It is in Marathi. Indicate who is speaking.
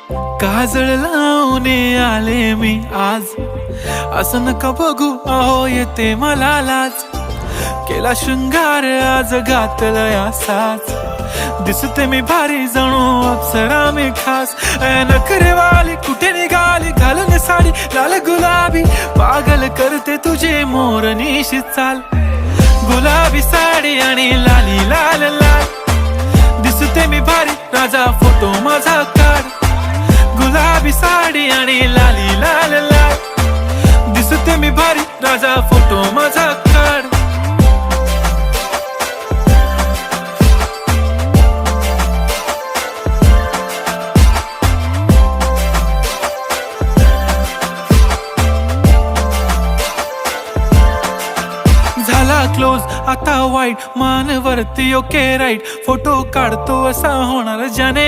Speaker 1: काजळ लावून आले मी आज, असं नका बघू अहो येते मला लाज. केला शृंगार आज घातलया साज, दिसते मी भारी जणू अप्सरा मी खास. नखरेवाली कुठे निघाली घालून साडी लाल गुलाबी, पागल करते तुझे मोरनीशी चाल. गुलाबी साडी आणि लाली लाल लाल, दिसते मी भारी राजा फोटो माझा काढ. गुलाबी साडी आणि लाली लाल लाल, दिसते मी भारी राजा फोटो माझा काढ. झाला क्लोज आता वाईट, मान वरती ओके राईट, फोटो काढतो असा होणार ज्याने